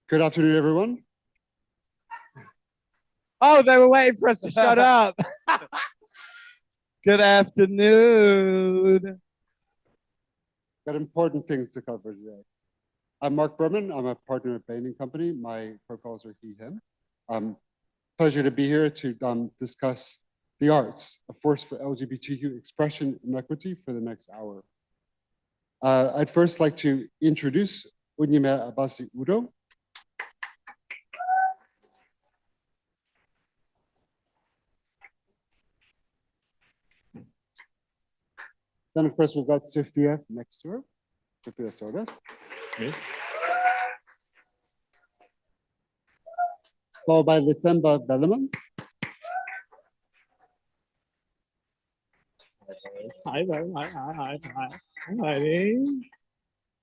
Good afternoon, everyone. Oh, they were waiting for us to shut up. Good afternoon. Got important things to cover today. I'm Marc Berman. I'm a partner at Bain & Company. My profiles are he, him. Pleasure to be here to discuss the arts, a force for LGBTQ expression and equity for the next hour. I'd first like to introduce Unyimeabasi Udoh. Then, of course, we've got Sophia next to her. Sophia Stardust. Me? Followed by Lithemba Velleman. Hi.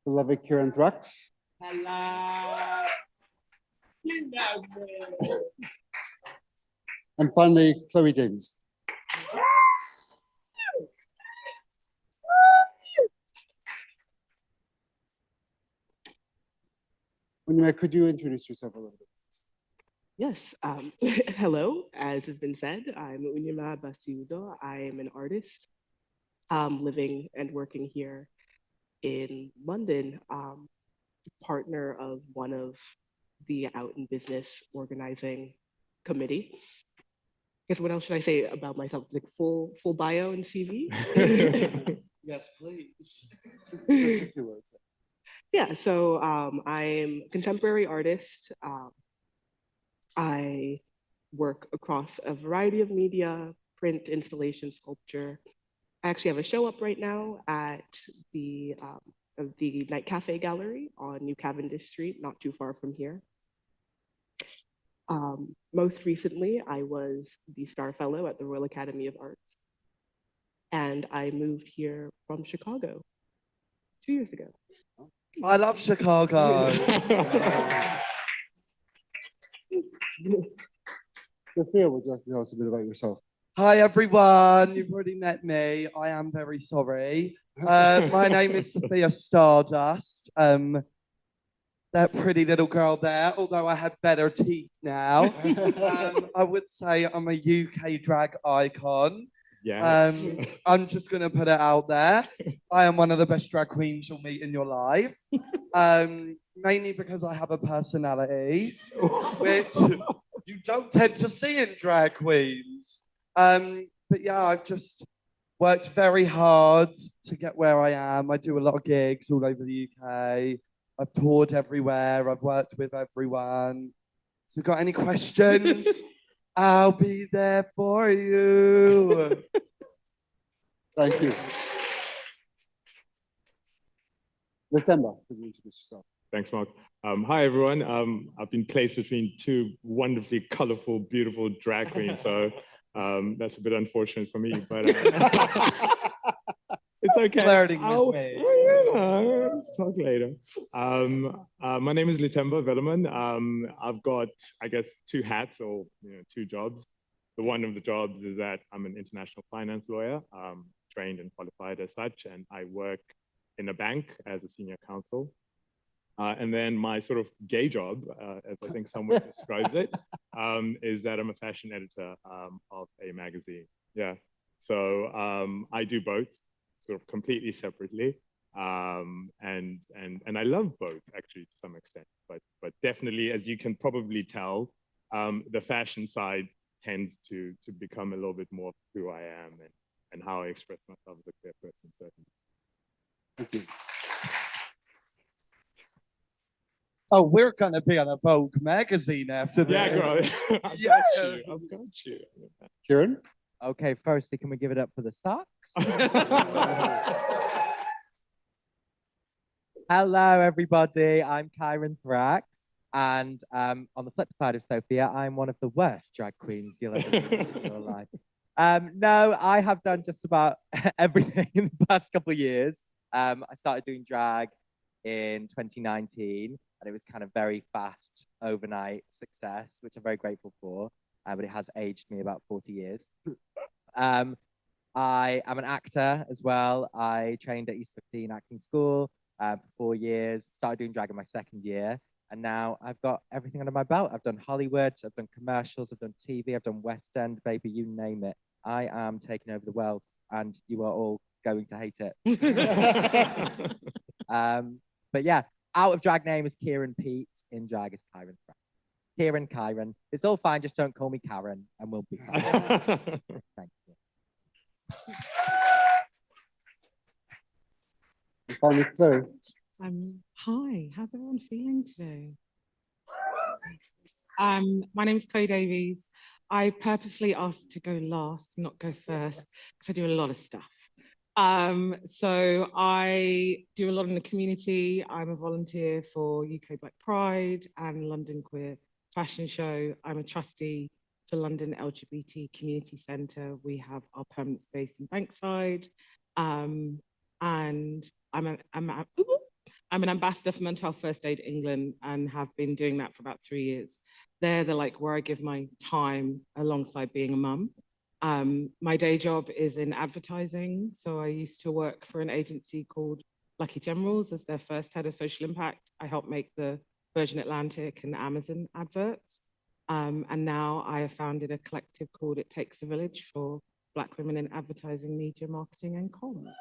Beloved Kyran Thrax. Hello. And finally, Chloe James. Unyime, could you introduce yourself a little bit? Yes. Hello. As has been said, I'm Unyimeabasi Udoh. I am an artist living and working here in London, partner of one of the Out in Business organizing committee. I guess what else should I say about myself? Like full bio and CV? Yes, please. Just a few words. Yeah, so I'm a contemporary artist. I work across a variety of media, print, installation, sculpture. I actually have a show up right now at the Night Cafe Gallery on New Cavendish Street, not too far from here. Most recently, I was the Star Fellow at the Royal Academy of Arts. And I moved here from Chicago 2 years ago. I love Chicago. Sophia, would you like to tell us a bit about yourself? Hi, everyone. You've already met me. I am very sorry. My name is Sophia Stardust. That pretty little girl there, although I have better teeth now. I would say I'm a UK drag icon. Yes. I'm just going to put it out there. I am one of the best drag queens you'll meet in your life. Mainly because I have a personality, which you don't tend to see in drag queens. But yeah, I've just worked very hard to get where I am. I do a lot of gigs all over the UK. I've toured everywhere. I've worked with everyone. So if you've got any questions, I'll be there for you. Thank you. Lithemba, could you introduce yourself? Thanks, Mark. Hi, everyone. I've been placed between two wonderfully colorful, beautiful drag queens, so that's a bit unfortunate for me, but it's okay. Flirting with me. Let's talk later. My name is Lithemba Velleman. I've got, I guess, two hats or two jobs. The one of the jobs is that I'm an international finance lawyer, trained and qualified as such, and I work in a bank as a senior counsel. And then my sort of gay job, as I think someone describes it, is that I'm a fashion editor of a magazine. Yeah, so I do both, sort of completely separately, and I love both actually to some extent. But definitely, as you can probably tell, the fashion side tends to become a little bit more who I am and how I express myself as a queer person. Certainly. Thank you. Oh, we're going to be on a Vogue magazine after this. Yeah, girl. I've got you. Kyran? Okay, firstly, can we give it up for the socks? Hello, everybody. I'm Kyran Thrax. And on the flip side of Sophia, I'm one of the worst drag queens you'll ever see in your life. No, I have done just about everything in the past couple of years. I started doing drag in 2019, and it was kind of very fast overnight success, which I'm very grateful for, but it has aged me about 40 years. I am an actor as well. I trained at East 15 acting school for 4 years, started doing drag in my second year, And now I've got everything under my belt. I've done Hollywood, I've done commercials, I've done TV, I've done West End, baby, you name it. I am taking over the world, and you are all going to hate it. But yeah, out of drag name is Kyran Pete. In drag is Kyran. Kyran. It's all fine. Just don't call me Karen, and we'll be fine. Thank you. Finally, Chloe. Hi, how's everyone feeling today? My name is Chloe Davies. I purposely asked to go last, not go first, because I do a lot of stuff. So I do a lot in the community. I'm a volunteer for UK Black Pride and London Queer Fashion Show. I'm a trustee for London LGBT Community Centre. We have our permanent space in Bankside. And I'm an ambassador for Mental Health First Aid England and have been doing that for about 3 years. They're like where I give my time alongside being a mum. My day job is in advertising. So I used to work for an agency called Lucky Generals as their first head of social impact. I helped make the Virgin Atlantic and Amazon adverts. And now I have founded a collective called It Takes a Village for Black women in advertising, media, marketing and comms.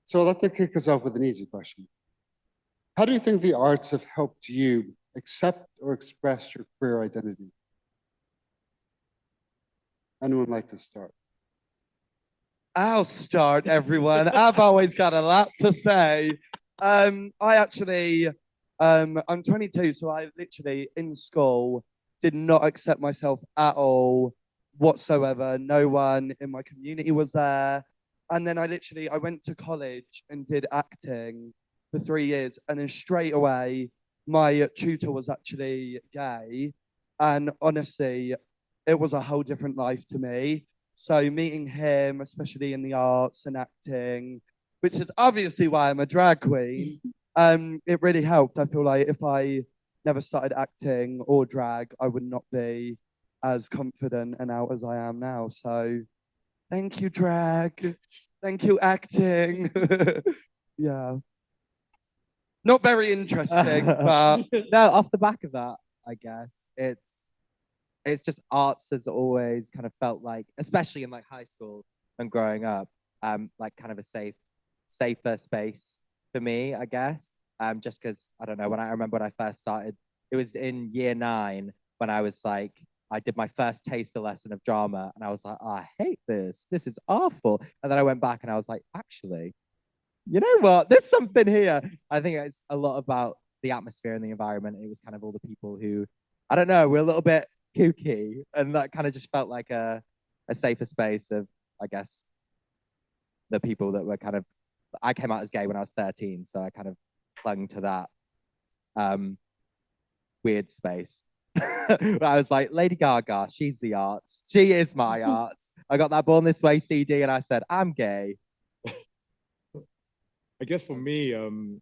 So I'd like to kick us off with an easy question. How do you think the arts have helped you accept or express your queer identity? Anyone like to start? I'll start, everyone. I've always got a lot to say. I'm 22, so I literally, in school, did not accept myself at all, whatsoever. No one in my community was there. And then I went to college and did acting for 3 years. And then straight away, my tutor was actually gay. And honestly, it was a whole different life to me. So meeting him, especially in the arts and acting, which is obviously why I'm a drag queen, it really helped. I feel like if I never started acting or drag, I would not be as confident and out as I am now. So thank you, drag. Thank you, acting. Yeah. Not very interesting, but No, off the back of that, I guess it's just arts has always kind of felt like, especially in like high school and growing up, like kind of a safer space for me, I guess. Just because I don't know, when I remember when I first started, it was in year 9 when I was like, I did my first taster lesson of drama, and I was like, oh, I hate this. This is awful. And then I went back and I was like, actually, you know what? There's something here. I think it's a lot about the atmosphere and the environment. It was kind of all the people who, I don't know, we're a little bit kooky, and that kind of just felt like a safer space of, I guess, the people that were kind of, I came out as gay when I was 13, so I kind of clung to that weird space. I was like, Lady Gaga, she's the arts. She is my arts. I got that Born This Way CD and I said, I'm gay. I guess for me, being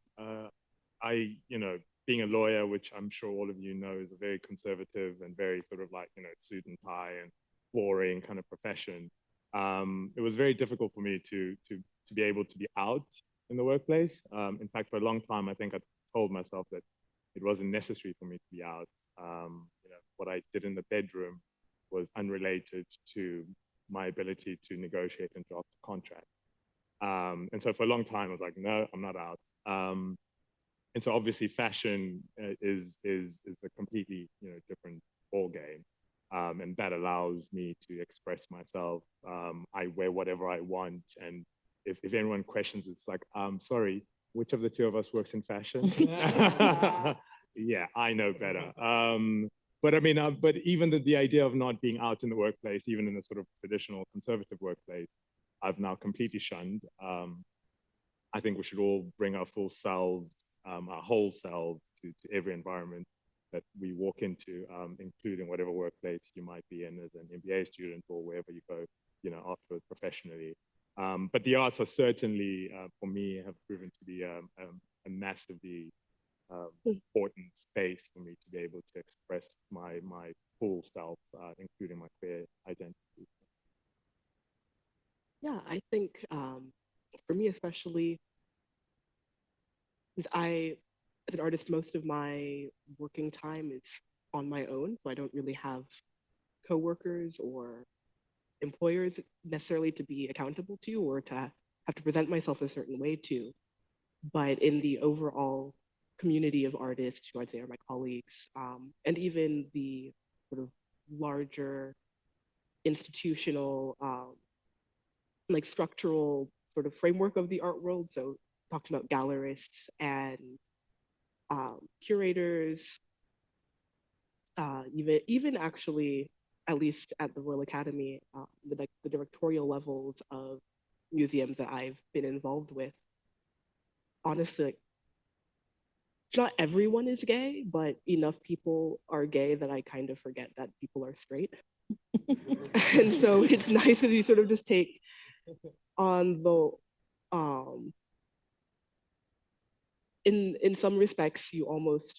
a lawyer, which I'm sure all of you know is a very conservative and very sort of like, suit and tie and boring kind of profession. It was very difficult for me to be able to be out in the workplace. In fact, for a long time, I think I told myself that it wasn't necessary for me to be out. What I did in the bedroom was unrelated to my ability to negotiate and draft a contract. And so for a long time, I was like, no, I'm not out. And so obviously fashion is a completely different ball game. And that allows me to express myself. I wear whatever I want. And if anyone questions, it's like, sorry, which of the two of us works in fashion? Yeah, I know better. But I mean, but even the idea of not being out in the workplace, even in a sort of traditional conservative workplace, I've now completely shunned. I think we should all bring our full selves, our whole selves to every environment that we walk into, including whatever workplace you might be in as an MBA student or wherever you go, afterwards professionally. But the arts are certainly, for me, have proven to be a massively important space for me to be able to express my full self, including my queer identity. Yeah, I think for me especially, is as an artist, most of my working time is on my own, so I don't really have coworkers or employers necessarily to be accountable to or to have to present myself a certain way to. But in the overall community of artists, who I'd say are my colleagues, and even the sort of larger institutional, like structural sort of framework of the art world. So talking about gallerists and curators, even actually, at least at the Royal Academy, the directorial levels of museums that I've been involved with, honestly, not everyone is gay, but enough people are gay that I kind of forget that people are straight. And so it's nice if you sort of just take on the, in some respects, you almost,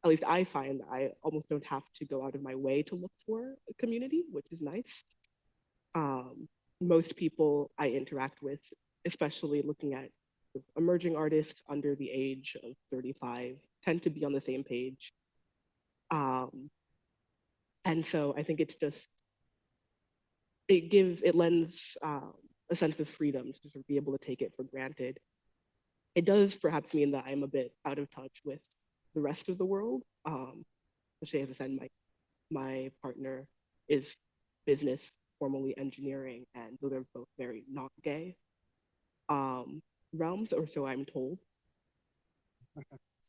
at least I find that I almost don't have to go out of my way to look for a community, which is nice. Most people I interact with, especially looking at emerging artists under the age of 35, tend to be on the same page. And so I think it's just, it lends a sense of freedom to sort of be able to take it for granted. It does perhaps mean that I'm a bit out of touch with the rest of the world. Especially as I said, my partner is business, formerly engineering, and those are both very not gay realms, or so I'm told.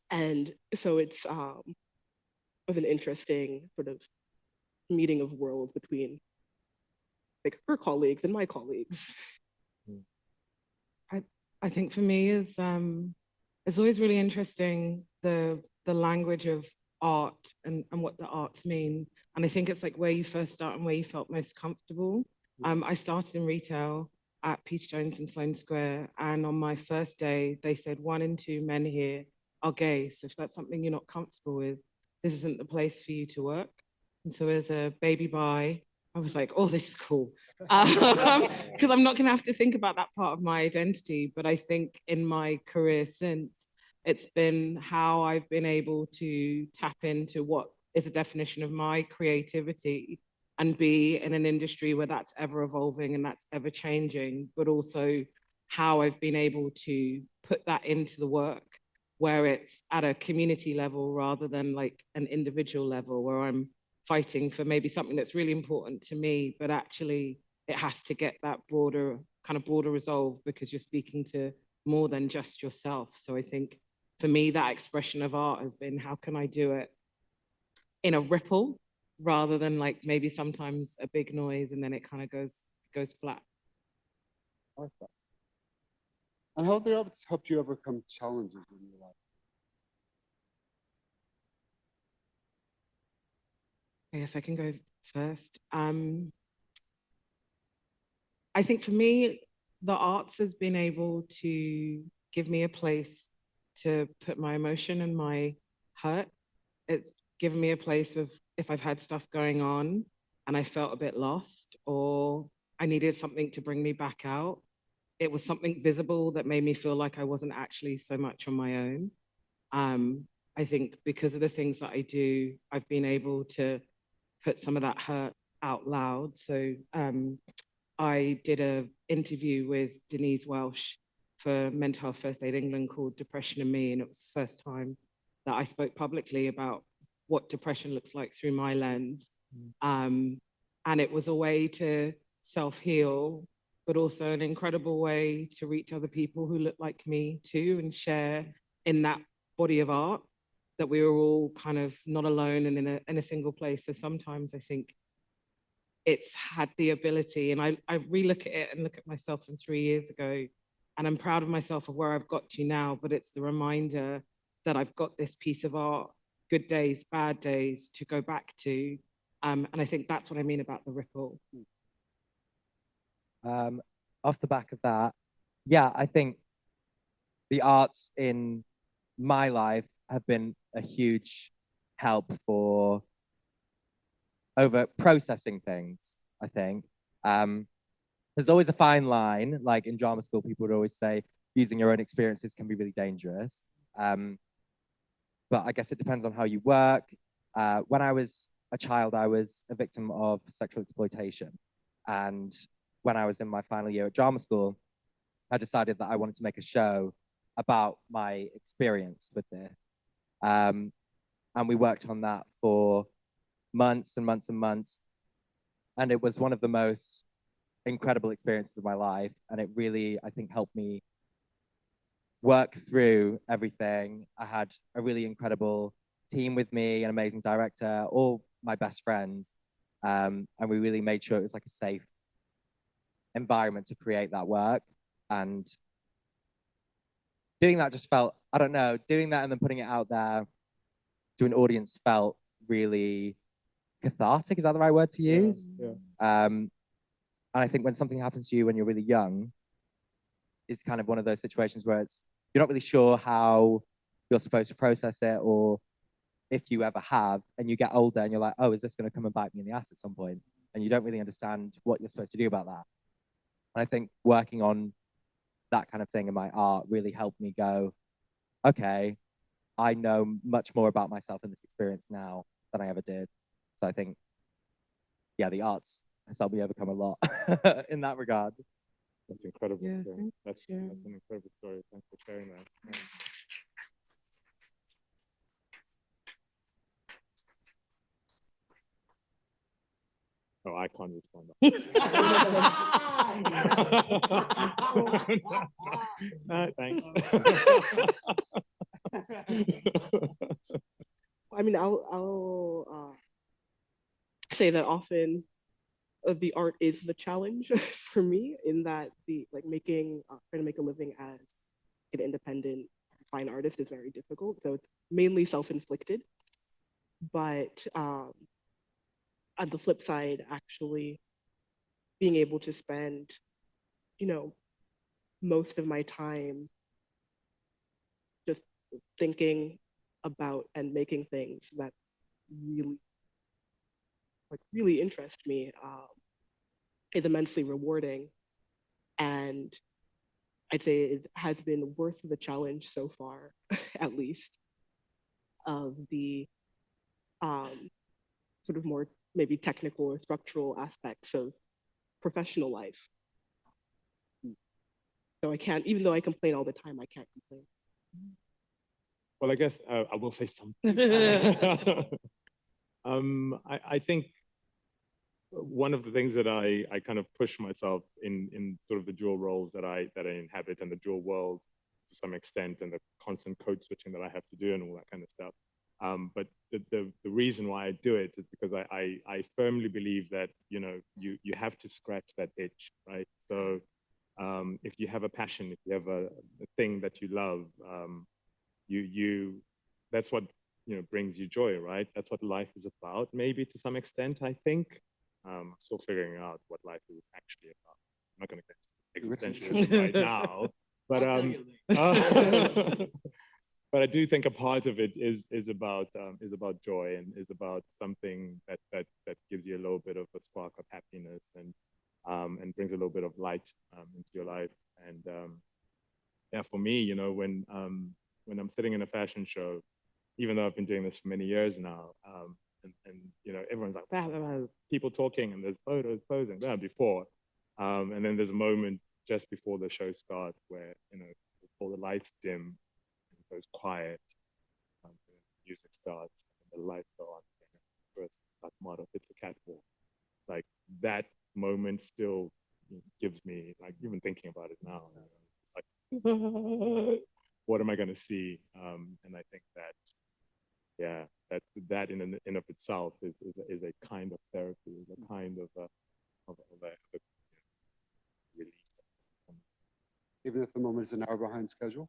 And so it's was an interesting sort of meeting of worlds between like her colleagues and my colleagues. I think for me is it's always really interesting the language of art and what the arts mean. And I think it's like where you first start and where you felt most comfortable. I started in retail at Peter Jones in Sloane Square, and on my first day they said 1 in 2 men here are gay. So if that's something you're not comfortable with, this isn't the place for you to work. And so as a baby bi, I was like, oh, this is cool. Because I'm not going to have to think about that part of my identity. But I think in my career since, it's been how I've been able to tap into what is a definition of my creativity and be in an industry where that's ever evolving and that's ever changing, but also how I've been able to put that into the work where it's at a community level rather than like an individual level where I'm fighting for maybe something that's really important to me, but actually it has to get that broader resolve because you're speaking to more than just yourself. So I think for me, that expression of art has been, how can I do it in a ripple rather than like maybe sometimes a big noise and then it kind of goes flat. Perfect. And how have the arts helped you overcome challenges in your life? I guess I can go first. I think for me, the arts has been able to give me a place to put my emotion and my hurt. It's given me a place of if I've had stuff going on and I felt a bit lost or I needed something to bring me back out. It was something visible that made me feel like I wasn't actually so much on my own. I think because of the things that I do, I've been able to put some of that hurt out loud. So I did an interview with Denise Welsh for Mental Health First Aid England called Depression and Me, and it was the first time that I spoke publicly about what depression looks like through my lens. And it was a way to self-heal, but also an incredible way to reach other people who look like me too and share in that body of art that we were all kind of not alone and in a single place. So sometimes I think it's had the ability, and I relook at it and look at myself from 3 years ago, and I'm proud of myself of where I've got to now, but it's the reminder that I've got this piece of art, good days, bad days, to go back to. And I think that's what I mean about the ripple. Off the back of that, yeah, I think the arts in my life have been a huge help for over processing things, I think. there's always a fine line. Like in drama school, people would always say using your own experiences can be really dangerous. But I guess it depends on how you work. When I was a child, I was a victim of sexual exploitation. And when I was in my final year at drama school, I decided that I wanted to make a show about my experience with this. And we worked on that for months and months and months. And it was one of the most incredible experiences of my life. And it really, I think, helped me work through everything. I had a really incredible team with me, an amazing director, all my best friends. And we really made sure it was like a safe environment to create that work. And doing that just felt, I don't know, doing that and then putting it out there to an audience felt really cathartic. Is that the right word to use? Yeah. And I think when something happens to you when you're really young, it's kind of one of those situations where you're not really sure how you're supposed to process it, or if you ever have, and you get older and you're like, oh, is this going to come and bite me in the ass at some point? And you don't really understand what you're supposed to do about that. And I think working on that kind of thing in my art really helped me go, okay, I know much more about myself in this experience now than I ever did. So I think, yeah, the arts has helped me overcome a lot in that regard. That's incredible. Yeah, That's an incredible story. Thanks for sharing that. Yeah. Oh, I can't respond. No, thanks. I mean, I'll say that often the art is the challenge for me, in that trying to make a living as an independent fine artist is very difficult. So it's mainly self-inflicted. But on the flip side, actually being able to spend, most of my time just thinking about and making things that really interest me is immensely rewarding. And I'd say it has been worth the challenge so far, at least, of the sort of more maybe technical or structural aspects of professional life. So I can't, even though I complain all the time, I can't complain. Well, I guess I will say something. I think one of the things that I kind of push myself in sort of the dual roles that I inhabit, and the dual world to some extent, and the constant code switching that I have to do and all that kind of stuff. But the reason why I do it is because I firmly believe that, you have to scratch that itch, right? So if you have a passion, if you have a thing that you love, that's what, brings you joy, right? That's what life is about, maybe to some extent, I think. Still figuring out what life is actually about. I'm not going to get existentialism right now, but but I do think a part of it is about joy, and is about something that gives you a little bit of a spark of happiness, and brings a little bit of light into your life. And yeah, for me, when I'm sitting in a fashion show, even though I've been doing this for many years now, and everyone's like, blah, blah, blah, people talking, and there's photos posing before, and then there's a moment just before the show starts where all the lights dim, and it goes quiet, the music starts, and the lights go on, and first model hits the catwalk. Like that moment still gives me, like, even thinking about it now, like what am I going to see? And I think that, yeah, that in of itself is a kind of therapy, is a kind of a relief. Even if the moment is an hour behind schedule.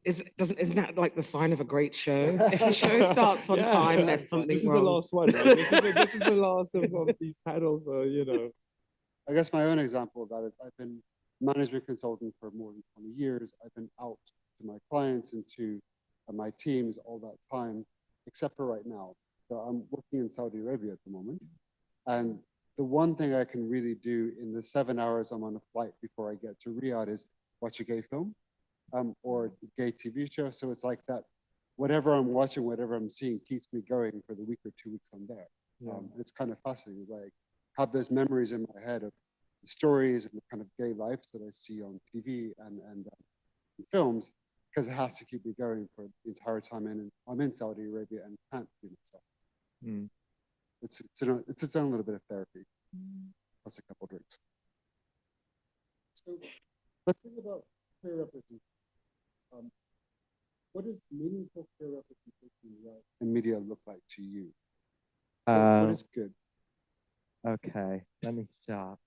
Isn't that like the sign of a great show? If a show starts on time, there's something this wrong. Is the last one. Right? This is the last of these panels. So I guess my own example of that is I've been management consultant for more than 20 years. I've been out to my clients and to my teams all that time, except for right now. So I'm working in Saudi Arabia at the moment, and the one thing I can really do in the 7 hours I'm on a flight before I get to Riyadh is watch a gay film or a gay TV show. So it's like that, whatever I'm watching, whatever I'm seeing keeps me going for the week or 2 weeks I'm there. It's kind of fascinating. Like, have those memories in my head of the stories and the kind of gay lives that I see on TV and films, because it has to keep me going for the entire time I'm in Saudi Arabia and can't do myself. It's its own little bit of therapy, plus a couple drinks. So let's think about queer representation. What does meaningful queer representation in media look like to you? What is good? Okay, let me start.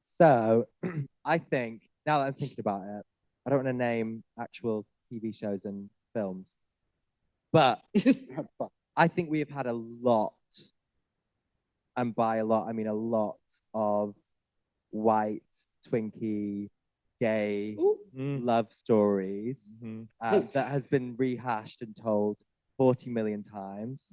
So I think, now that I'm thinking about it, I don't want to name actual TV shows and films, but I think we have had a lot, and by a lot, I mean a lot of white, twinkie, gay love stories that has been rehashed and told 40 million times.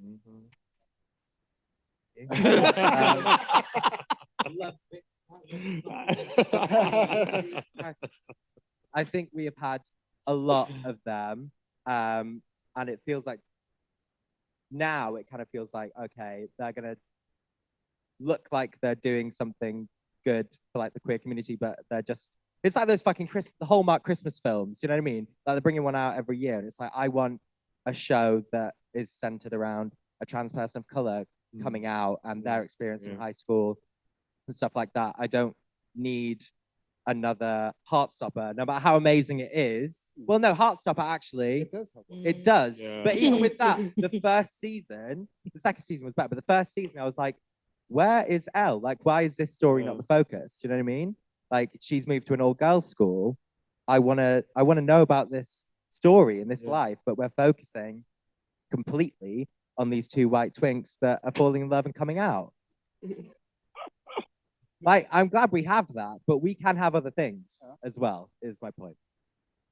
I think we have had a lot of them, and it feels like now it kind of feels like, okay, they're gonna look like they're doing something good for like the queer community, but they're just, it's like those fucking the Hallmark Christmas films, you know what I mean? Like they're bringing one out every year, and it's like, I want a show that is centered around a trans person of color coming out and their experience in high school and stuff like that. I don't need another Heartstopper, no matter how amazing it is. Well, no, Heartstopper actually, it does. Yeah. But even with that, the first season, the second season was better, but the first season I was like, where is Elle? Like, why is this story not the focus? Do you know what I mean? Like, she's moved to an all-girls school. I wanna know about this story and this life, but we're focusing completely on these two white twinks that are falling in love and coming out. Like, I'm glad we have that, but we can have other things as well, is my point.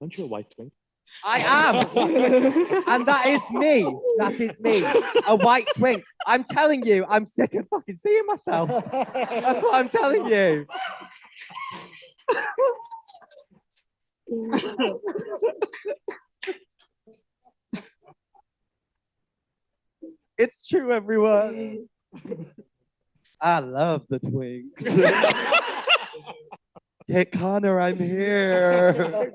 Aren't you a white twink? I am. And that is me. That is me. A white twink. I'm telling you, I'm sick of fucking seeing myself. That's what I'm telling you. It's true, everyone. I love the twinks. Hit Connor, I'm here.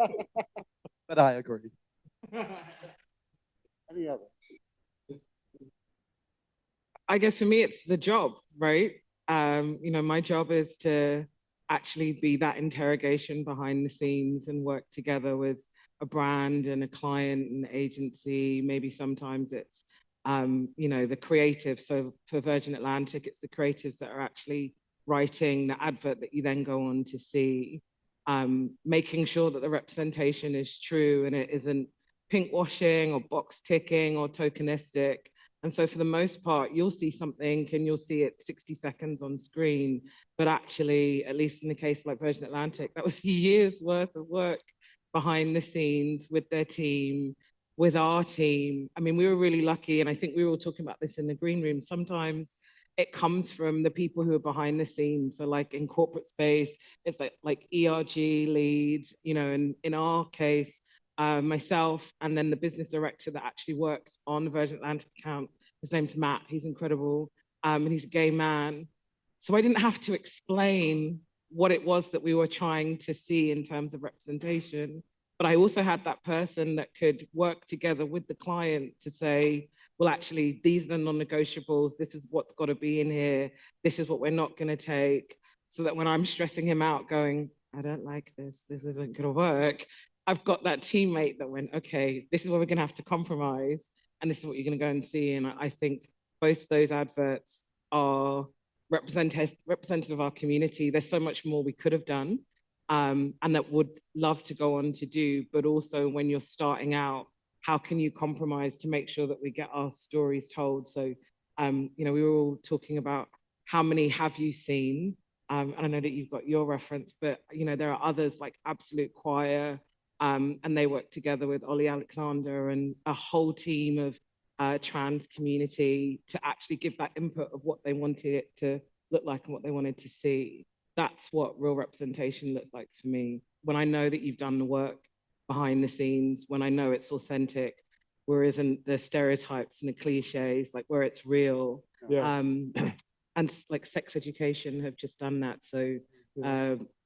But I agree. Any others? I guess for me, it's the job, right? You know, my job is to actually be that interrogation behind the scenes and work together with a brand and a client and agency. Maybe sometimes it's, you know, the creative. So for Virgin Atlantic, it's the creatives that are actually writing the advert that you then go on to see, making sure that the representation is true and it isn't pink washing or box ticking or tokenistic. And so for the most part, you'll see something and you'll see it 60 seconds on screen, but actually, at least in the case like Virgin Atlantic, that was years worth of work behind the scenes with their team, with our team. I mean, we were really lucky, and I think we were all talking about this in the green room. Sometimes it comes from the people who are behind the scenes. So like in corporate space, it's like ERG lead, you know, and in our case, myself, and then the business director that actually works on the Virgin Atlantic account. His name's Matt, he's incredible, and he's a gay man. So I didn't have to explain what it was that we were trying to see in terms of representation, but I also had that person that could work together with the client to say, well, actually, these are the non-negotiables, this is what's got to be in here, this is what we're not going to take, so that when I'm stressing him out going, I don't like this isn't going to work, I've got that teammate that went, okay, this is where we're going to have to compromise, and this is what you're going to go and see. And I think both those adverts are representative of our community. There's so much more we could have done, and that would love to go on to do, but also when you're starting out, how can you compromise to make sure that we get our stories told? So, you know, we were all talking about how many have you seen? And I know that you've got your reference, but, you know, there are others like Absolute Choir, and they work together with Ollie Alexander and a whole team of trans community to actually give that input of what they wanted it to look like and what they wanted to see. That's what real representation looks like for me. When I know that you've done the work behind the scenes, when I know it's authentic, where isn't the stereotypes and the cliches, like where it's real. Yeah. And like sex education have just done that. So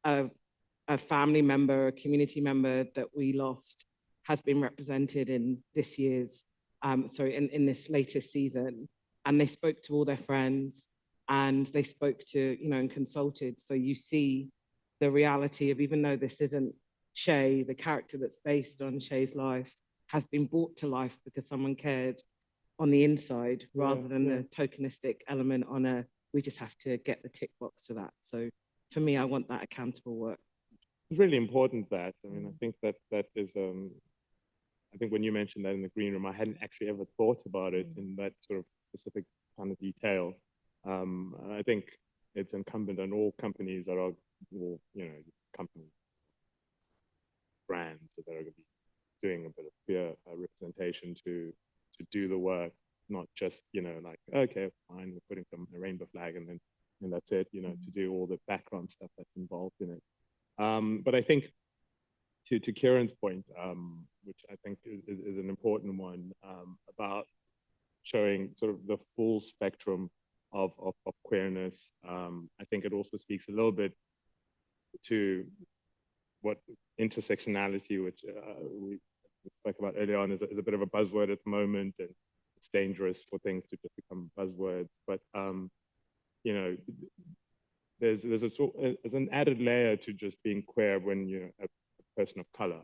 a family member, a community member that we lost has been represented in this year's, in this latest season. And they spoke to all their friends and they spoke to, and consulted. So you see the reality of, even though this isn't Shay, the character that's based on Shay's life has been brought to life because someone cared on the inside rather than the tokenistic element on a, we just have to get the tick box to that. So for me, I want that accountable work. It's really important that, I mean, I think that is, I think when you mentioned that in the green room, I hadn't actually ever thought about it in that sort of specific kind of detail. I think it's incumbent on all companies that are, companies, brands that are going to be doing a bit of peer representation to do the work, not just, like, okay, fine, we're putting a rainbow flag and that's it, to do all the background stuff that's involved in it. But I think to Kyran's point, which I think is an important one, about showing sort of the full spectrum of queerness. I think it also speaks a little bit to what intersectionality, which we spoke about earlier on, is a bit of a buzzword at the moment, and it's dangerous for things to just become buzzwords. But there's an added layer to just being queer when you're a person of color,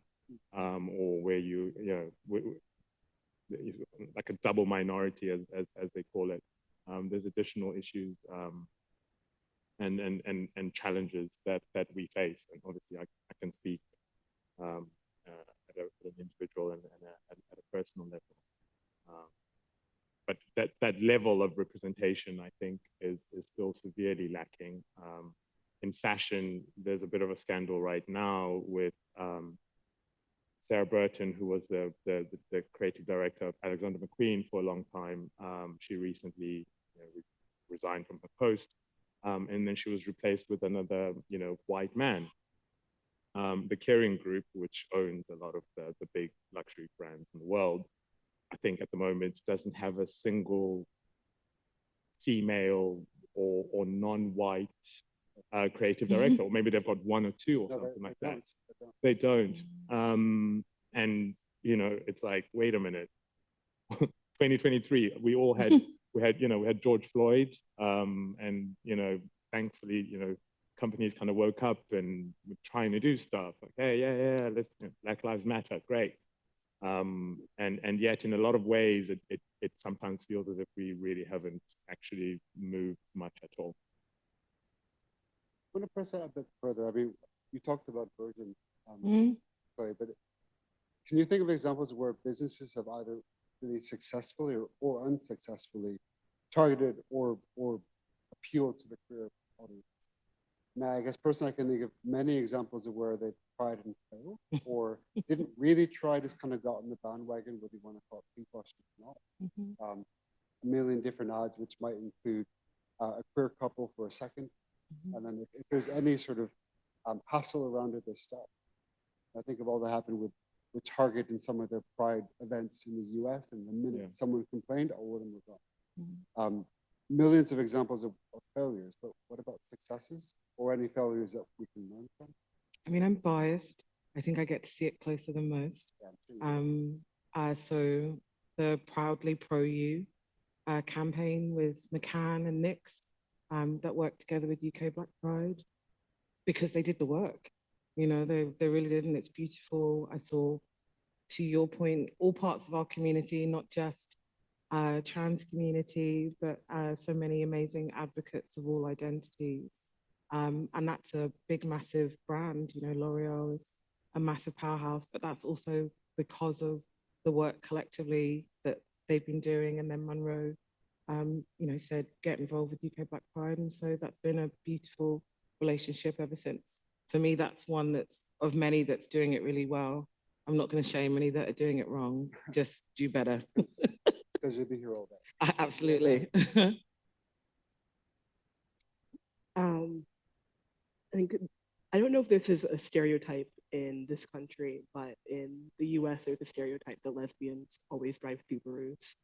or where like a double minority, as they call it. There's additional issues and challenges that we face, and obviously I can speak at an individual and at a personal level. But that level of representation, I think, is still severely lacking. In fashion, there's a bit of a scandal right now with Sarah Burton, who was the creative director of Alexander McQueen for a long time. She recently resigned from her post, and then she was replaced with another, white man. The Kyran Group, which owns a lot of the big luxury brands in the world, I think at the moment doesn't have a single female or non-white creative director, or maybe they've got one or two or something like that. They don't. And it's like, wait a minute. 2023, we had George Floyd, and thankfully, companies kind of woke up and were trying to do stuff like, hey, let's, Black Lives Matter, great. And yet in a lot of ways, it sometimes feels as if we really haven't actually moved much at all. I want to press that a bit further. I mean, you talked about Virgin, sorry, but can you think of examples where businesses have either really successfully or unsuccessfully targeted or appealed to the queer audience? Now, I guess personally, I can think of many examples of where they tried and failed, or didn't really try, just kind of got on the bandwagon, whether you want to call it pinkwashing or not. A million different ads, which might include a queer couple for a second, and then if there's any sort of hassle around it, they stop. I think of all that happened with Target and some of their Pride events in the US, and the minute someone complained, all of them were gone. Millions of examples of failures, but what about successes or any failures that we can learn from? I mean, I'm biased. I think I get to see it closer than most. So the Proudly Pro You campaign with McCann and Nix that worked together with UK Black Pride, because they did the work. They really did, and it's beautiful. I saw, to your point, all parts of our community, not just trans community, but so many amazing advocates of all identities. And that's a big, massive brand. L'Oreal is a massive powerhouse, but that's also because of the work collectively that they've been doing. And then Monroe, said, get involved with UK Black Pride. And so that's been a beautiful relationship ever since. For me, that's one that's of many that's doing it really well. I'm not going to shame any that are doing it wrong. Just do better. Pleasure to be here all day. Absolutely. I think, I don't know if this is a stereotype in this country, but in the US, there's a stereotype that lesbians always drive Subarus.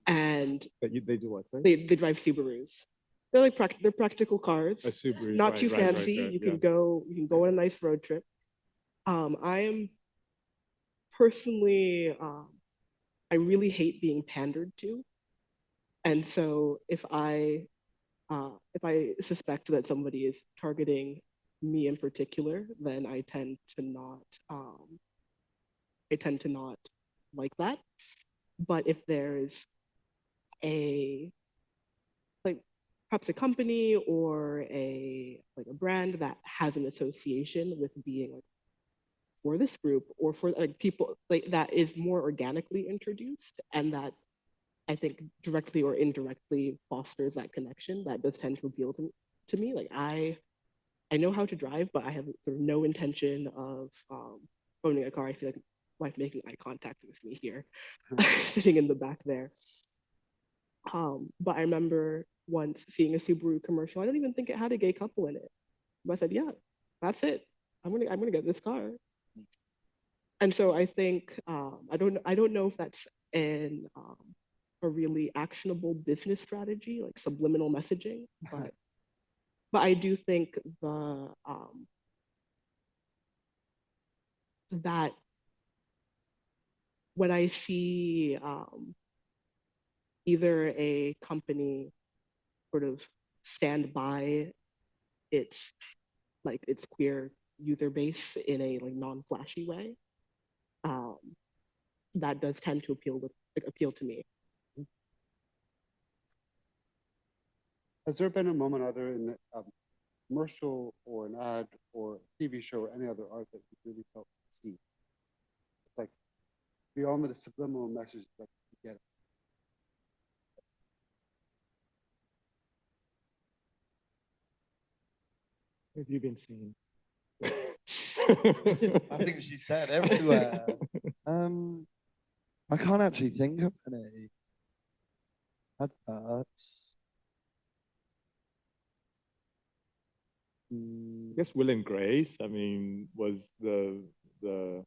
And They do what? Sorry? they drive Subarus. They're like they're practical cars, A Subaru, not right, too right, right, fancy. right, You yeah. can go on a nice road trip. I am personally, I really hate being pandered to. And so if I suspect that somebody is targeting me in particular, then I tend to not like that. But if there's a like perhaps a company or a brand that has an association with being like for this group or for like people like that is more organically introduced and that I think directly or indirectly fosters that connection, that does tend to appeal to me. Like I know how to drive, but I have sort of no intention of owning a car. I feel like my wife making eye contact with me here, sitting in the back there. But I remember once seeing a Subaru commercial. I don't even think it had a gay couple in it. But I said, "Yeah, that's it. I'm gonna get this car." And so I think I don't know if that's a really actionable business strategy, like subliminal messaging, but I do think that when I see either a company sort of stand by its queer user base in a like non-flashy way, that does tend to appeal to me. Has there been a moment either in a commercial or an ad or TV show or any other art that you really felt seen? It's like beyond the subliminal message that you get. Have you been seeing? I think she said everywhere. I can't actually think of any adverts. I guess Will and Grace, I mean, was the I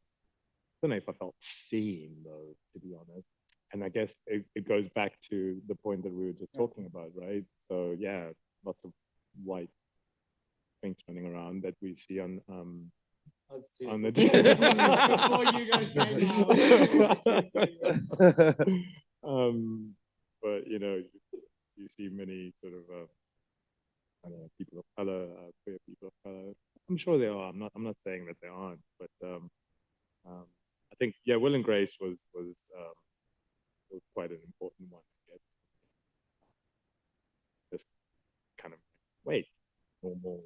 don't know if I felt seen though, to be honest. And I guess it goes back to the point that we were just talking about, right? So yeah, lots of white things running around that we see on the Before you guys came but you know, you see many sort of I don't know, people of color, queer people of color. I'm sure they are. I'm not saying that they aren't, but I think yeah, Will and Grace was quite an important one, I guess. Just kind of wait, normal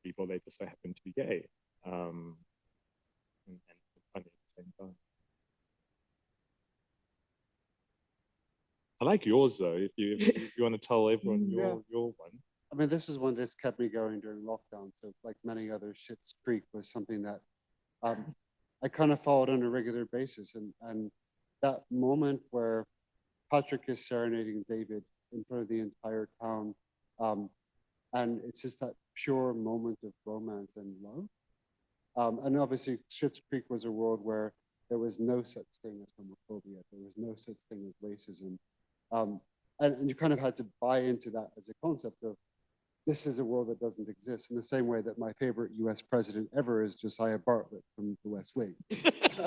people, they just so happen to be gay, and funny at the same time. I like yours though. If you want to tell everyone your one. I mean, this is one that's kept me going during lockdown. So, like many others, Schitt's Creek was something that I kind of followed on a regular basis. And that moment where Patrick is serenading David in front of the entire town, and it's just that pure moment of romance and love. And obviously, Schitt's Creek was a world where there was no such thing as homophobia. There was no such thing as racism. And you kind of had to buy into that as a concept of, this is a world that doesn't exist, in the same way that my favorite US president ever is Josiah Bartlett from The West Wing. It's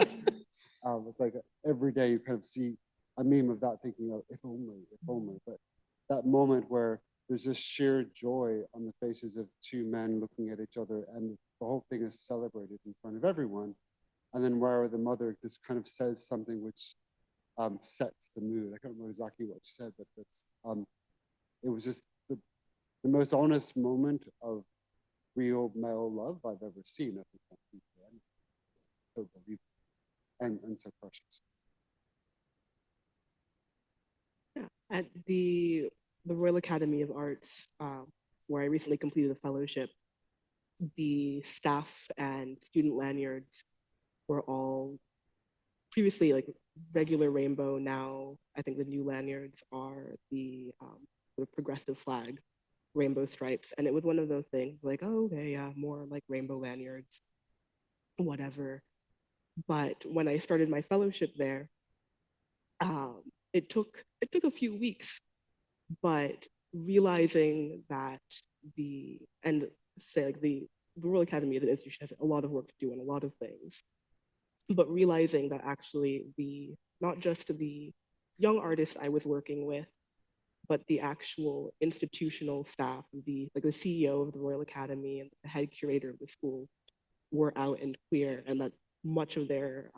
like every day you kind of see a meme of that thinking, oh, if only. But that moment where there's this sheer joy on the faces of two men looking at each other and the whole thing is celebrated in front of everyone. And then where the mother just kind of says something which sets the mood. I can't remember exactly what she said, but that's it was just the most honest moment of real male love I've ever seen. I think that's so believable and so precious. Yeah, at the Royal Academy of Arts, where I recently completed a fellowship, the staff and student lanyards were all previously like regular rainbow. Now I think the new lanyards are the sort of progressive flag, rainbow stripes. And it was one of those things like, oh, okay, yeah, more like rainbow lanyards, whatever. But when I started my fellowship there, it took a few weeks, but realizing that the Royal Academy as an institution has a lot of work to do on a lot of things, but realizing that actually not just the young artists I was working with, but the actual institutional staff, the CEO of the Royal Academy and the head curator of the school were out and queer, and that much of their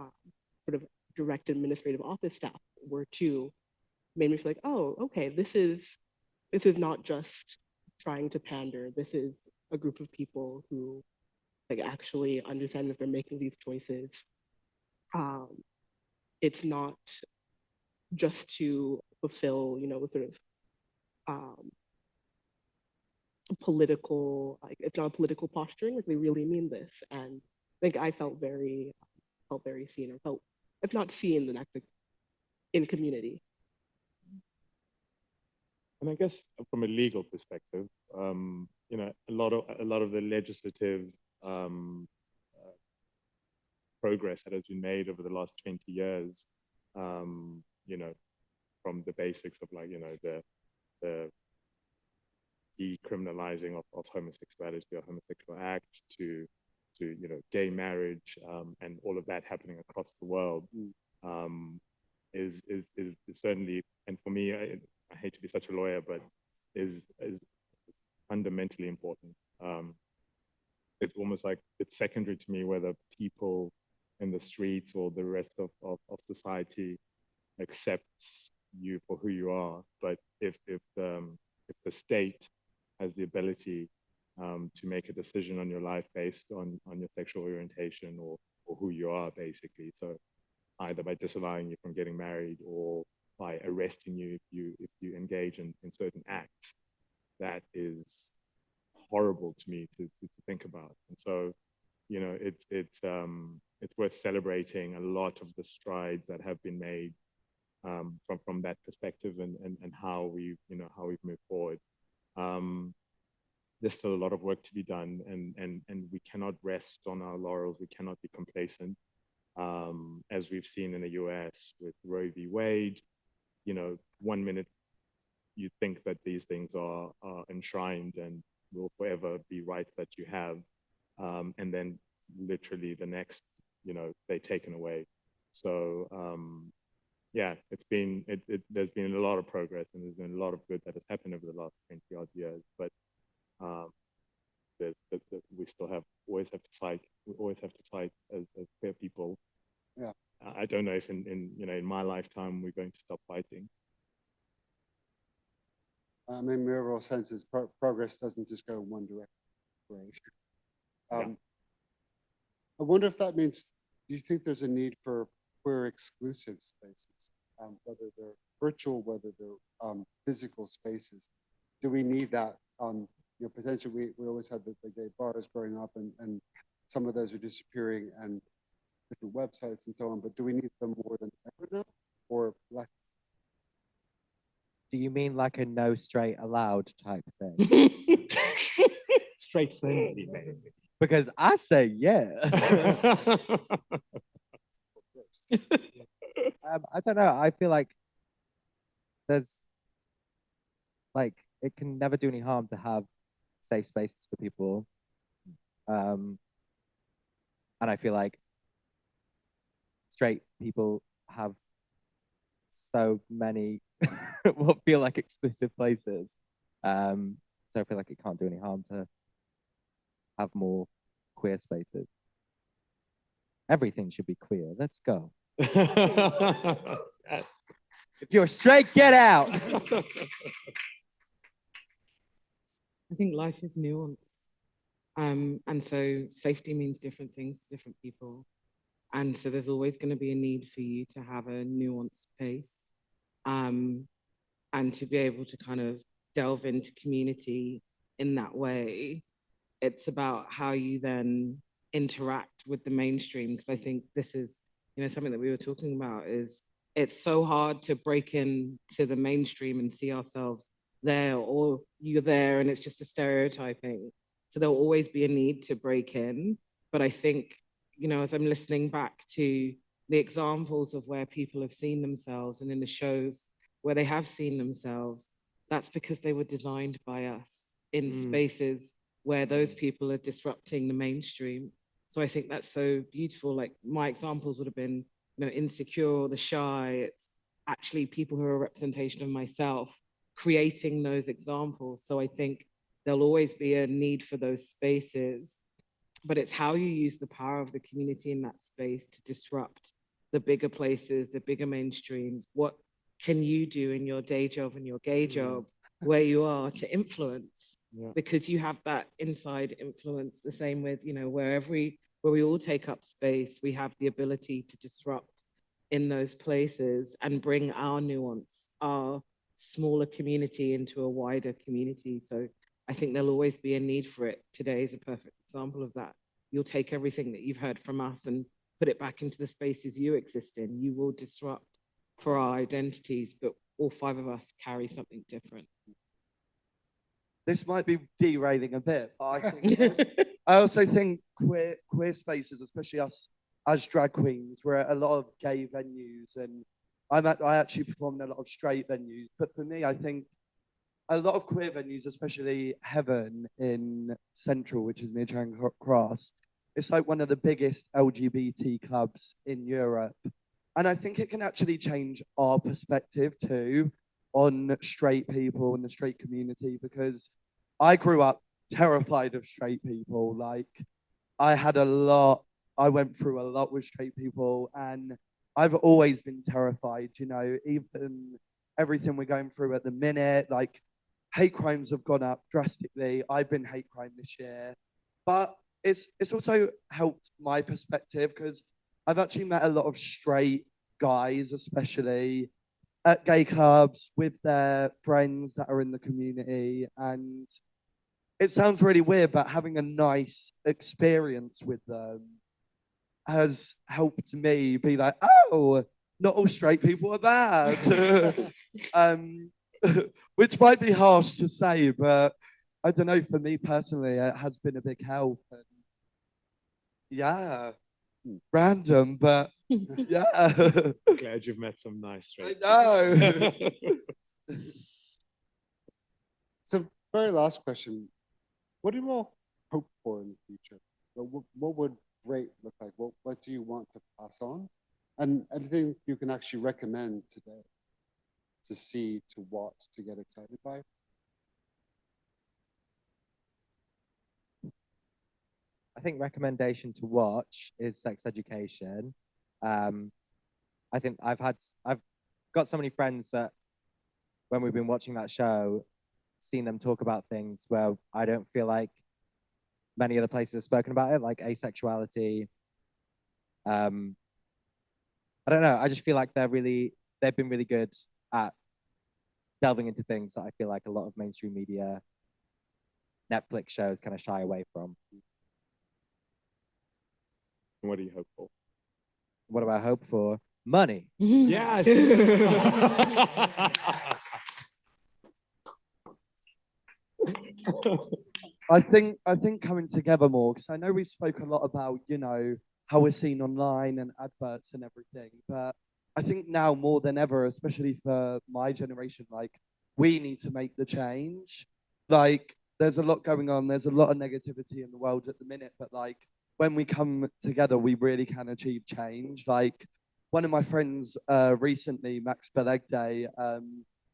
sort of direct administrative office staff were too, made me feel like, oh, okay, this is not just trying to pander. This is a group of people who like actually understand that they're making these choices. It's not just to fulfill, sort of political, like it's not political posturing, like they really mean this. And like I felt very seen, or felt, if not seen, then actually in community. And I guess from a legal perspective, a lot of the legislative progress that has been made over the last 20 years, from the basics of like, the decriminalizing of homosexuality or homosexual acts to gay marriage, and all of that happening across the world, is certainly, and for me, I hate to be such a lawyer, but is fundamentally important. It's almost like it's secondary to me whether people in the streets or the rest of society accepts you for who you are. But if the state has the ability to make a decision on your life based on your sexual orientation or who you are, basically, so either by disallowing you from getting married or by arresting you if you engage in certain acts, that is horrible to me to think about. And so, it's worth celebrating a lot of the strides that have been made from that perspective, and how we've moved forward. There's still a lot of work to be done, and we cannot rest on our laurels. We cannot be complacent. As we've seen in the US with Roe v. Wade, 1 minute you think that these things are enshrined and will forever be rights that you have, and then literally the next, they're taken away. So yeah, there's been a lot of progress, and there's been a lot of good that has happened over the last 20 odd years, but we always have to fight as queer people. Yeah. I don't know if in my lifetime we're going to stop fighting. I mean, in real senses, progress doesn't just go in one direction. I wonder if that means, do you think there's a need for queer exclusive spaces, whether they're virtual, whether they're physical spaces? Do we need that? Potentially, we always had the gay bars growing up, and some of those are disappearing, and different websites and so on, but do we need them more than ever now, or less? Do you mean like a no straight allowed type thing? Straight friendly, maybe. Because I say yes. I don't know. I feel like there's like, it can never do any harm to have safe spaces for people. And I feel like straight people have so many what feel like exclusive places. So I feel like it can't do any harm to have more queer spaces. Everything should be queer. Let's go. Yes. If you're straight, get out. I think life is nuanced. And so safety means different things to different people. And so there's always going to be a need for you to have a nuanced space, and to be able to kind of delve into community in that way. It's about how you then interact with the mainstream, because I think this is something that we were talking about is it's so hard to break into the mainstream and see ourselves there, or you're there and it's just a stereotyping. So there'll always be a need to break in. But I think, as I'm listening back to the examples of where people have seen themselves and in the shows where they have seen themselves, that's because they were designed by us in spaces where those people are disrupting the mainstream. So I think that's so beautiful. Like my examples would have been, Insecure, The Shy. It's actually people who are a representation of myself creating those examples. So I think there'll always be a need for those spaces, but it's how you use the power of the community in that space to disrupt the bigger places, the bigger mainstreams. What can you do in your day job and your gay job where you are to influence? Because you have that inside influence. The same with, where we all take up space, we have the ability to disrupt in those places and bring our nuance, our smaller community into a wider community. So I think there'll always be a need for it. Today is a perfect example of that. You'll take everything that you've heard from us and put it back into the spaces you exist in. You will disrupt for our identities, but all 5 of us carry something different. This might be derailing a bit, but I also think queer spaces, especially us as drag queens, we're at a lot of gay venues, and I actually perform in a lot of straight venues. But for me, I think a lot of queer venues, especially Heaven in Central, which is near Charing Cross, it's like one of the biggest LGBT clubs in Europe. And I think it can actually change our perspective too on straight people and the straight community, because I grew up terrified of straight people. Like I went through a lot with straight people, and I've always been terrified, even everything we're going through at the minute, like hate crimes have gone up drastically. I've been hate crime this year, but it's also helped my perspective, because I've actually met a lot of straight guys, especially at gay clubs with their friends that are in the community. And it sounds really weird, but having a nice experience with them has helped me be like, oh, not all straight people are bad. Which might be harsh to say, but I don't know, for me personally, it has been a big help. And yeah, random, but yeah. Glad you've met some nice straight. I know. So, very last question. What do you all hope for in the future? What would great look like? What do you want to pass on? And anything you can actually recommend today to see, to watch, to get excited by? I think recommendation to watch is Sex Education. I think I've got so many friends that when we've been watching that show, seen them talk about things where I don't feel like many other places have spoken about it, like asexuality. I don't know. I just feel like they've been really good at delving into things that I feel like a lot of mainstream media, Netflix shows kind of shy away from. What do you hope for? What do I hope for? Money. Yes. I think coming together more, because I know we spoke a lot about, how we're seen online and adverts and everything, but I think now more than ever, especially for my generation, like we need to make the change. Like there's a lot going on, there's a lot of negativity in the world at the minute, but like when we come together, we really can achieve change. Like one of my friends recently, Max Belegde,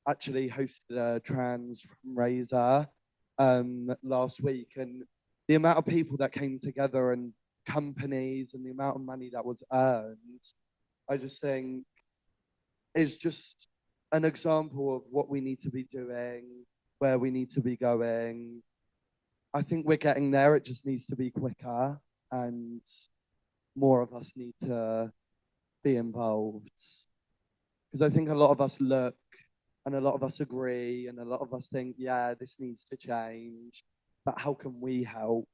actually hosted a trans fundraiser last week, and the amount of people that came together and companies and the amount of money that was earned, I just think is just an example of what we need to be doing, where we need to be going. I think we're getting there. It just needs to be quicker, and more of us need to be involved. Because I think a lot of us look and a lot of us agree and a lot of us think, yeah, this needs to change, but how can we help?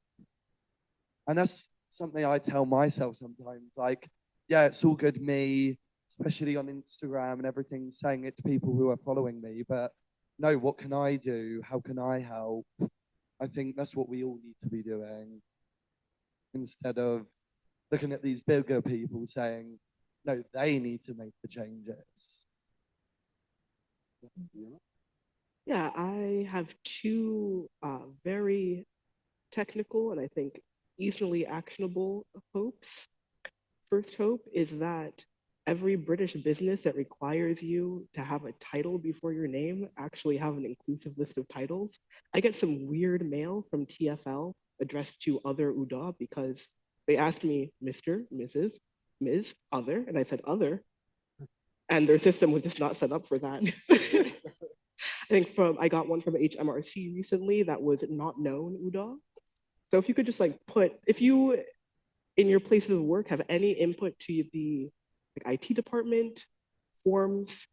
And that's something I tell myself sometimes, like, yeah, it's all good me, especially on Instagram and everything, saying it to people who are following me. But no, what can I do? How can I help? I think that's what we all need to be doing instead of looking at these bigger people saying, no, they need to make the changes. Yeah, I have two very technical and I think easily actionable hopes. First hope is that every British business that requires you to have a title before your name actually have an inclusive list of titles. I get some weird mail from TfL addressed to other Udoh because they asked me, Mr., Mrs., Ms., other, and I said other, and their system was just not set up for that. I think I got one from HMRC recently that was not known Udoh. So if you could just like if you in your places of work have any input to the IT department, forms,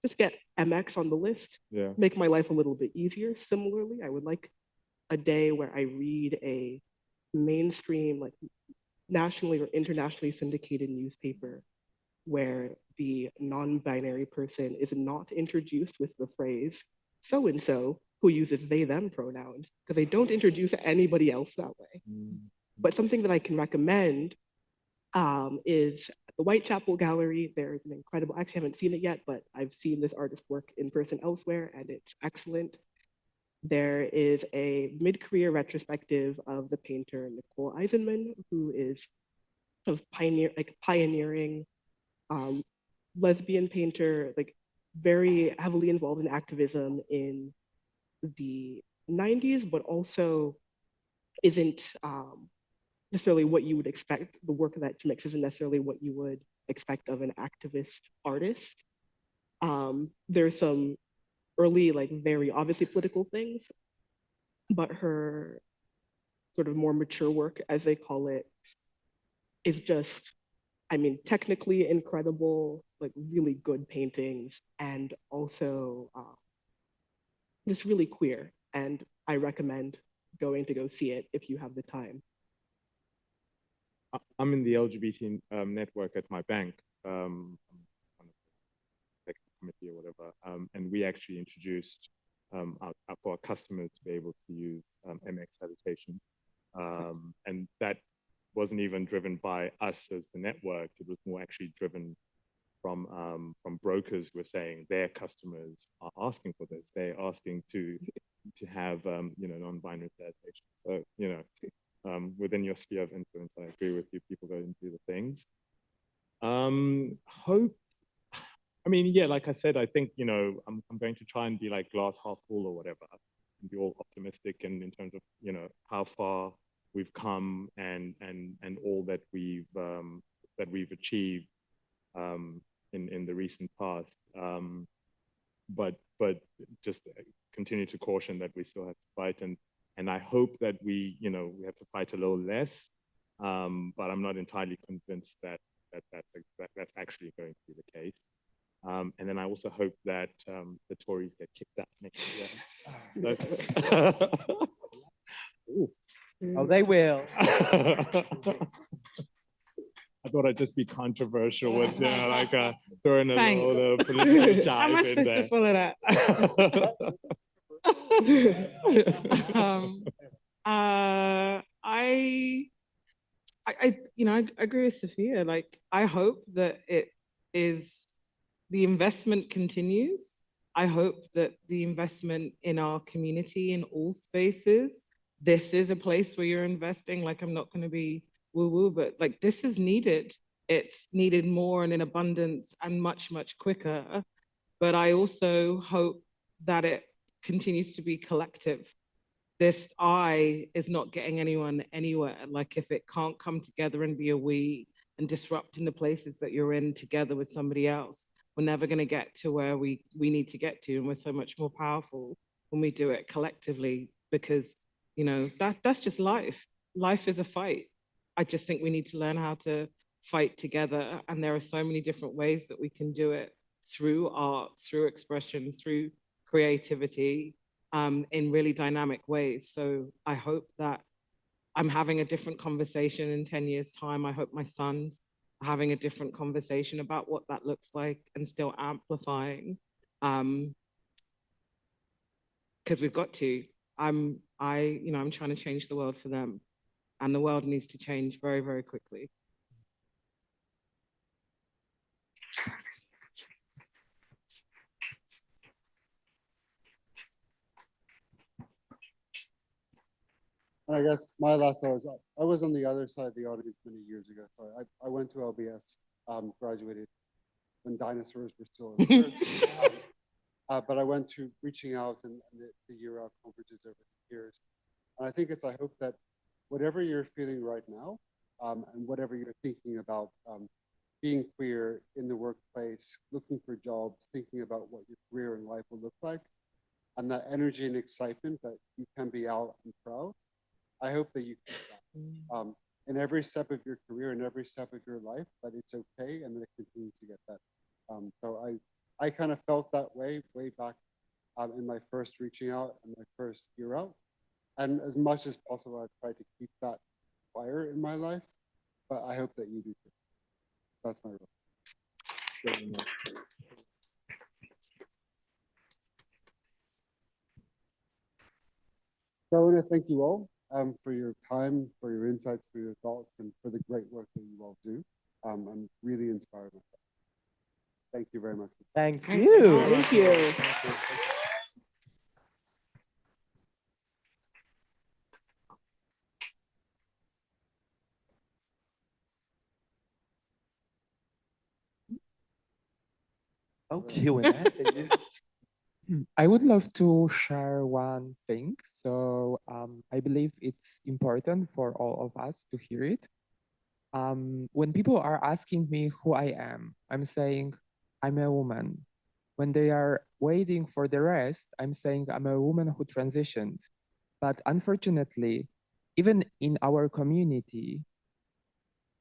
just get MX on the list, make my life a little bit easier. Similarly, I would like a day where I read a mainstream, like nationally or internationally syndicated newspaper where the non-binary person is not introduced with the phrase so-and-so who uses they, them pronouns, because they don't introduce anybody else that way. But something that I can recommend is the Whitechapel Gallery. There's an incredible, I actually haven't seen it yet, but I've seen this artist work in person elsewhere and it's excellent. There is a mid-career retrospective of the painter Nicole Eisenman, who is sort of pioneering lesbian painter, like very heavily involved in activism in the 90s, but also isn't necessarily what you would expect. The work that she makes isn't necessarily what you would expect of an activist artist. There's some early, like very obviously political things, but her sort of more mature work, as they call it, is just, I mean, technically incredible, like really good paintings, and also just really queer. And I recommend going to go see it if you have the time. I'm in the LGBT network at my bank, on the committee or whatever, and we actually introduced for our customers to be able to use MX salutation, and that wasn't even driven by us as the network. It was more actually driven from brokers who were saying their customers are asking for this. They're asking to have non-binary salutation. So within your sphere of influence, I agree with you. People go and do the things. Hope. I mean, yeah, like I said, I think I'm going to try and be like glass half full or whatever, and be all optimistic and in terms of how far we've come and all that we've achieved in the recent past, but just continue to caution that we still have to fight, and I hope that we have to fight a little less, but I'm not entirely convinced that that's actually going to be the case. And then I also hope that the Tories get kicked out next year. Oh, they will. I thought I'd just be controversial with throwing a little political jive How am I in supposed there. to follow that? I agree with Sophia. Like, I hope that the investment continues. I hope that the investment in our community in all spaces, this is a place where you're investing. Like, I'm not going to be woo-woo, but like, this is needed. It's needed more and in abundance and much, much quicker. But I also hope that it continues to be collective. This I is not getting anyone anywhere. Like, if it can't come together and be a we and disrupt in the places that you're in together with somebody else, we're never going to get to where we need to get to. And we're so much more powerful when we do it collectively, because that's just life. Life is a fight. I just think we need to learn how to fight together. And there are so many different ways that we can do it, through art, through expression, through creativity, in really dynamic ways. So I hope that I'm having a different conversation in 10 years' time. I hope my sons having a different conversation about what that looks like and still amplifying. Because we've got to. I'm trying to change the world for them, and the world needs to change very, very quickly. And I guess my last thought was I was on the other side of the audience many years ago. So I went to LBS, graduated when dinosaurs were still in the earth. But I went to reaching out and the EUROUT conferences over the years. And I think I hope that whatever you're feeling right now, and whatever you're thinking about being queer in the workplace, looking for jobs, thinking about what your career and life will look like, and that energy and excitement that you can be out and proud, I hope that you keep that. In every step of your career, in every step of your life, that it's okay and that it continues to get better. So I kind of felt that way back in my first reaching out and my first EUROUT. And as much as possible, I try to keep that fire in my life, but I hope that you do too. That's my role. So I want to thank you all for your time, for your insights, for your thoughts, and for the great work that you all do. I'm really inspired by that. Thank you very much. Thank you. Thank you. Oh, Q&A. I would love to share one thing. So I believe it's important for all of us to hear it. When people are asking me who I am, I'm saying I'm a woman. When they are waiting for the rest, I'm saying I'm a woman who transitioned. But unfortunately, even in our community,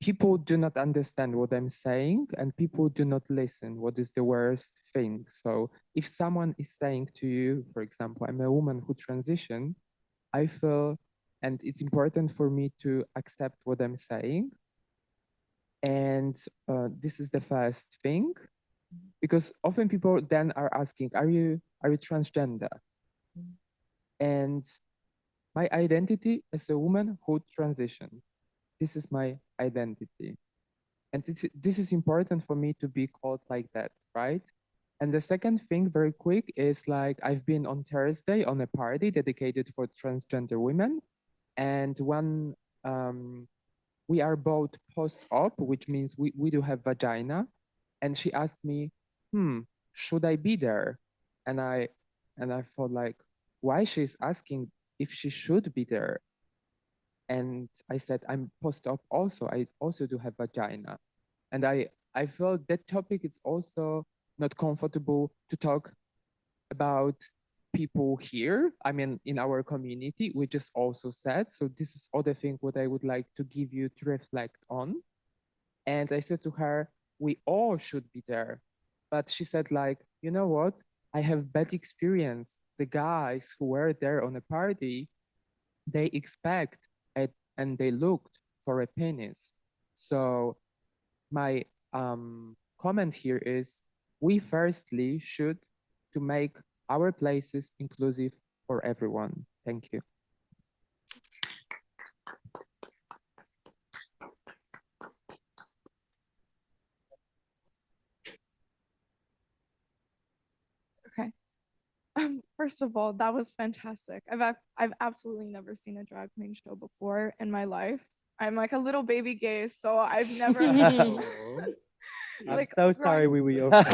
people do not understand what I'm saying and people do not listen. What is the worst thing? So if someone is saying to you, for example, I'm a woman who transitioned, I feel, and it's important for me to accept what I'm saying. And this is the first thing, because often people then are asking, are you transgender? And my identity is a woman who transitioned. This is my identity. And this is important for me to be called like that, right? And the second thing, very quick, is like I've been on Thursday on a party dedicated for transgender women. And when we are both post-op, which means we do have vagina. And she asked me, should I be there? And I thought like, why she's asking if she should be there? And I said, I'm post-op also. I also do have vagina. And I felt that topic is also not comfortable to talk about people here. I mean, in our community, which is also sad. So this is other thing what I would like to give you to reflect on. And I said to her, we all should be there. But she said like, you know what? I have bad experience. The guys who were there on a party, they expect it and they looked for a penis. So my comment here is, we firstly should to make our places inclusive for everyone. Thank you. Okay. First of all, that was fantastic. I've absolutely never seen a drag queen show before in my life. I'm like a little baby gay, so I've never I'm so sorry we were your but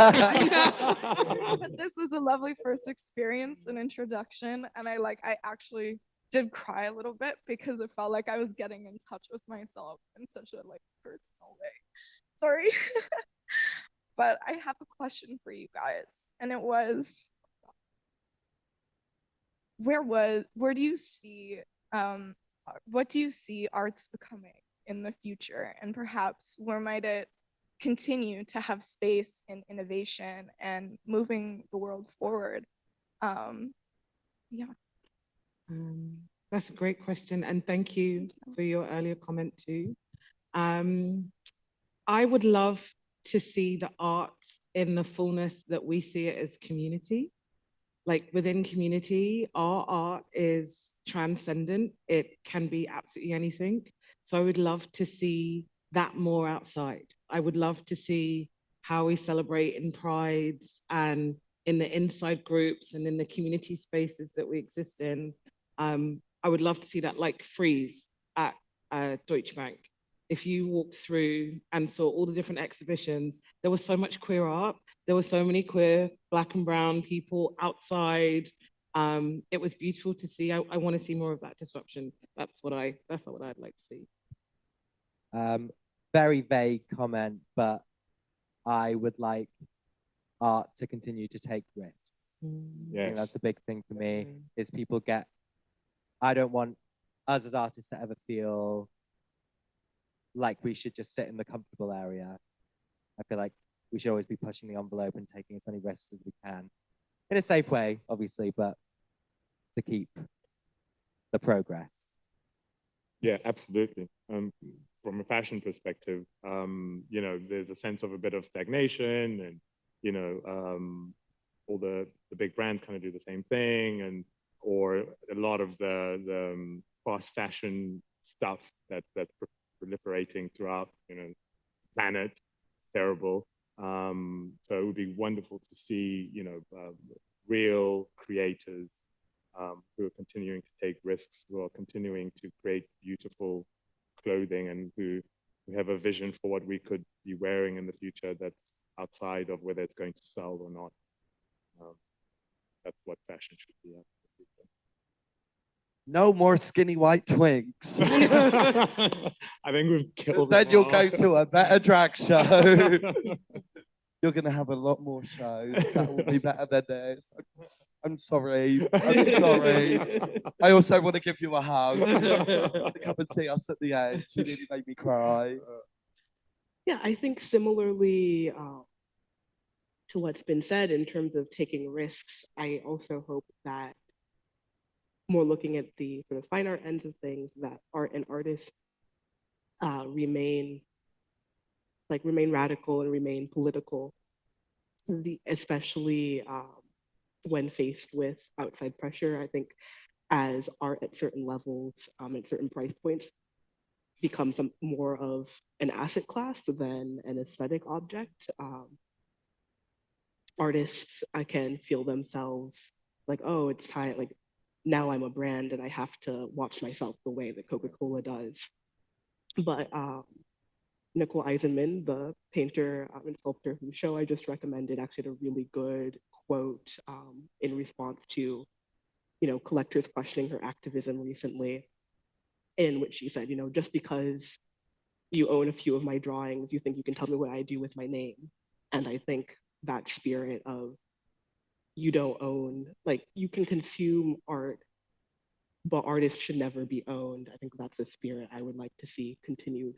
this was a lovely first experience, an introduction, and I actually did cry a little bit because it felt like I was getting in touch with myself in such a personal way. Sorry. But I have a question for you guys, and it was, where do you see what do you see arts becoming in the future, and perhaps where might it continue to have space in innovation and moving the world forward? Yeah. That's a great question, and thank you for your earlier comment too. I would love to see the arts in the fullness that we see it as community. Like within community, our art is transcendent. It can be absolutely anything. So I would love to see that more outside. I would love to see how we celebrate in prides and in the inside groups and in the community spaces that we exist in. I would love to see that like freeze at Deutsche Bank. If you walked through and saw all the different exhibitions, there was so much queer art. There were so many queer Black and brown people outside. It was beautiful to see. I want to see more of that disruption. That's what I'd like to see. Very vague comment, but I would like art to continue to take risks. I think that's a big thing for me, is people get, I don't want us as artists to ever feel like we should just sit in the comfortable area. I feel like we should always be pushing the envelope and taking as many risks as we can. In a safe way, obviously, but to keep the progress. Yeah, absolutely. From a fashion perspective, you know, there's a sense of a bit of stagnation, and you know, all the big brands kind of do the same thing, or a lot of the fast fashion stuff that's proliferating throughout, you know, the planet. Terrible. So it would be wonderful to see, you know, real creators who are continuing to take risks, who are continuing to create beautiful clothing, and who have a vision for what we could be wearing in the future that's outside of whether it's going to sell or not. That's what fashion should be. No more skinny white twigs. I think we've killed Then them you'll all. go to a better drag show. You're going to have a lot more shows that will be better than this. I'm sorry. I'm sorry. I also want to give you a hug. Come and see us at the end. You really made me cry. Yeah, I think similarly to what's been said in terms of taking risks, I also hope that more looking at the sort of fine art ends of things, that art and artists remain radical and remain political, especially when faced with outside pressure. I think as art at certain levels, at certain price points, becomes more of an asset class than an aesthetic object. Artists can feel themselves like, oh, it's time, like now I'm a brand and I have to watch myself the way that Coca-Cola does. But Nicole Eisenman, the painter and sculptor whose show I just recommended, actually had a really good quote in response to, you know, collectors questioning her activism recently, in which she said, you know, just because you own a few of my drawings, you think you can tell me what I do with my name. And I think that spirit of you don't own, like you can consume art, but artists should never be owned. I think that's a spirit I would like to see continued.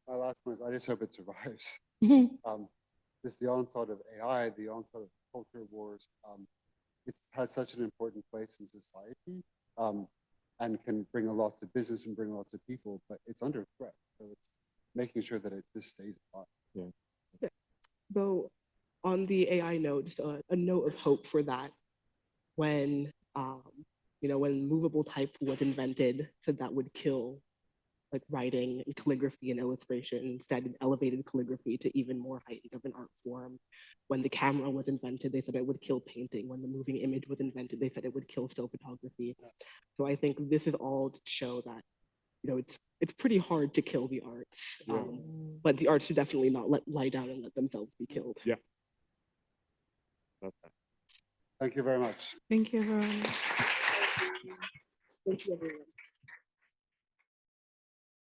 My last point is I just hope it survives. Just the onslaught of AI, the onslaught of culture wars, it has such an important place in society, and can bring a lot to business and bring a lot to people, but it's under threat. So it's making sure that it just stays alive. Yeah. Though on the AI note, just a note of hope for that, when you know, when movable type was invented, said that would kill like writing and calligraphy and illustration, instead it elevated calligraphy to even more heightened of an art form. When the camera was invented, they said it would kill painting. When the moving image was invented, they said it would kill still photography. So I think this is all to show that, you know, it's pretty hard to kill the arts, but the arts should definitely not lie down and let themselves be killed. Yeah. Okay. Thank you very much. Thank you, everyone. Thank you, everyone.